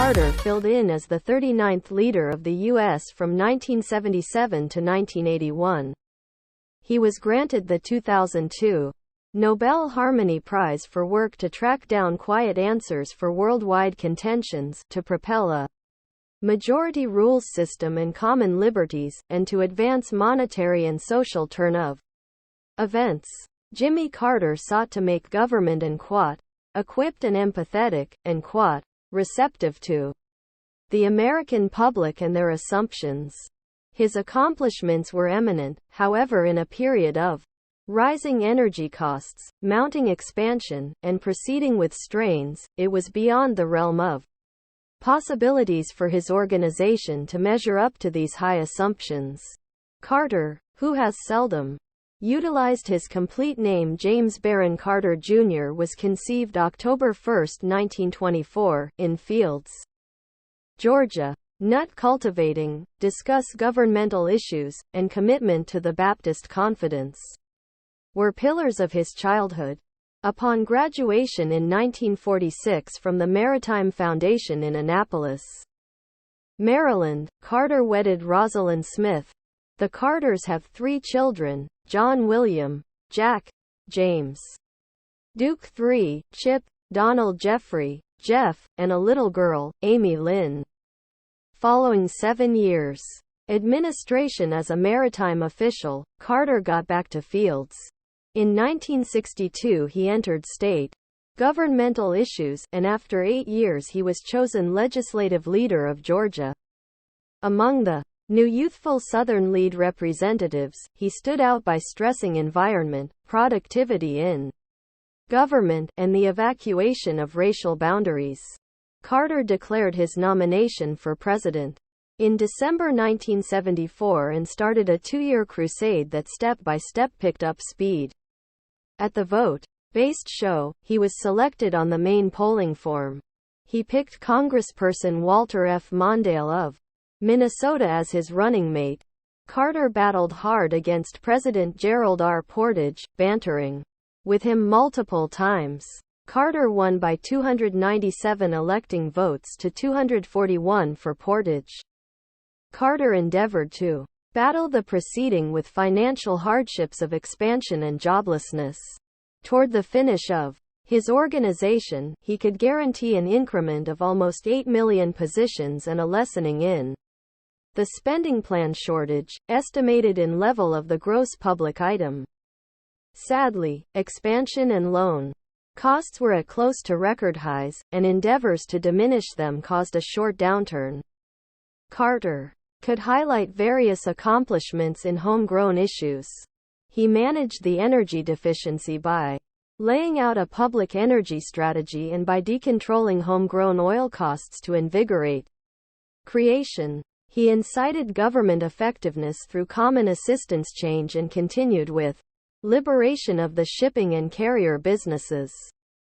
Carter filled in as the 39th leader of the U.S. from 1977 to 1981. He was granted the 2002 Nobel Harmony Prize for work to track down quiet answers for worldwide contentions, to propel a majority rules system and common liberties, and to advance monetary and social turn of events. Jimmy Carter sought to make government and equipped and empathetic, and receptive to the American public and their assumptions. His accomplishments were eminent, however, in a period of rising energy costs, mounting expansion, and proceeding with strains. It was beyond the realm of possibilities for his organization to measure up to these high assumptions. Carter, who has seldom utilized his complete name James Barron Carter Jr., was conceived October 1, 1924, in Fields, Georgia. Nut cultivating, discuss governmental issues, and commitment to the Baptist confidence were pillars of his childhood. Upon graduation in 1946 from the Maritime Foundation in Annapolis, Maryland, Carter wedded Rosalind Smith. The Carters have 3 children: John William, Jack, James, Duke III, Chip, Donald Jeffrey, Jeff, and a little girl, Amy Lynn. Following 7 years' administration as a maritime official, Carter got back to Fields. In 1962 he entered state governmental issues, and after 8 years he was chosen legislative leader of Georgia. Among the new youthful Southern lead representatives, he stood out by stressing environment, productivity in government, and the evacuation of racial boundaries. Carter declared his nomination for president in December 1974 and started a 2-year crusade that step by step picked up speed. At the vote-based show, he was selected on the main polling form. He picked Congressperson Walter F. Mondale of Minnesota as his running mate. Carter battled hard against President Gerald R. Portage, bantering with him multiple times. Carter won by 297 electing votes to 241 for Portage. Carter endeavored to battle the proceeding with financial hardships of expansion and joblessness. Toward the finish of his organization, he could guarantee an increment of almost 8 million positions and a lessening in the spending plan shortage, estimated in level of the gross public item. Sadly, expansion and loan costs were at close to record highs, and endeavors to diminish them caused a short downturn. Carter could highlight various accomplishments in homegrown issues. He managed the energy deficiency by laying out a public energy strategy and by decontrolling homegrown oil costs to invigorate creation. He incited government effectiveness through common assistance change and continued with liberation of the shipping and carrier businesses.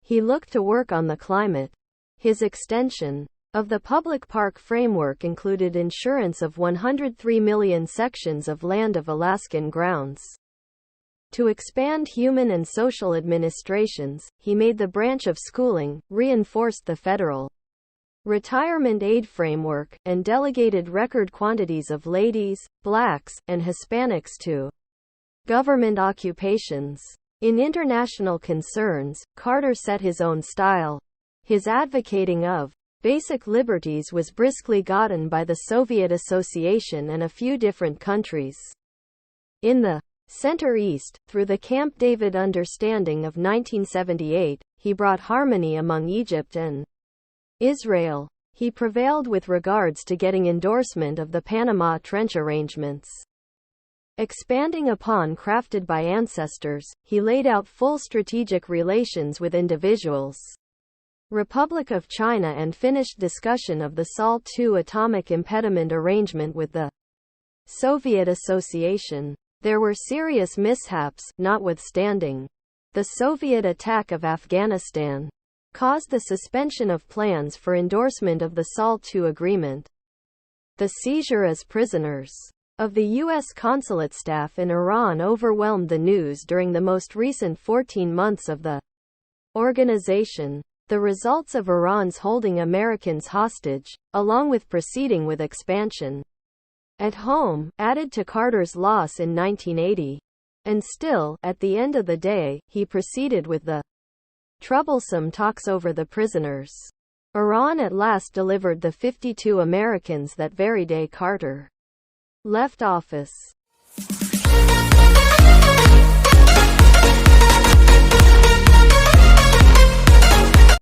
He looked to work on the climate. His extension of the public park framework included insurance of 103 million sections of land of Alaskan grounds. To expand human and social administrations, he made the branch of schooling, reinforced the federal retirement aid framework, and delegated record quantities of ladies, blacks, and Hispanics to government occupations. In international concerns, Carter set his own style. His advocating of basic liberties was briskly gotten by the Soviet Association and a few different countries. In the Center East, through the Camp David Understanding of 1978, he brought harmony among Egypt and Israel. He prevailed with regards to getting endorsement of the Panama Trench arrangements. Expanding upon crafted by ancestors, he laid out full strategic relations with individuals. Republic of China and finished discussion of the SALT II atomic impediment arrangement with the Soviet Association. There were serious mishaps, notwithstanding. The Soviet attack of Afghanistan caused the suspension of plans for endorsement of the SALT II agreement. The seizure as prisoners of the U.S. consulate staff in Iran overwhelmed the news during the most recent 14 months of the organization. The results of Iran's holding Americans hostage, along with proceeding with expansion at home, added to Carter's loss in 1980. And still, at the end of the day, he proceeded with the troublesome talks over the prisoners. Iran at last delivered the 52 Americans that very day Carter left office.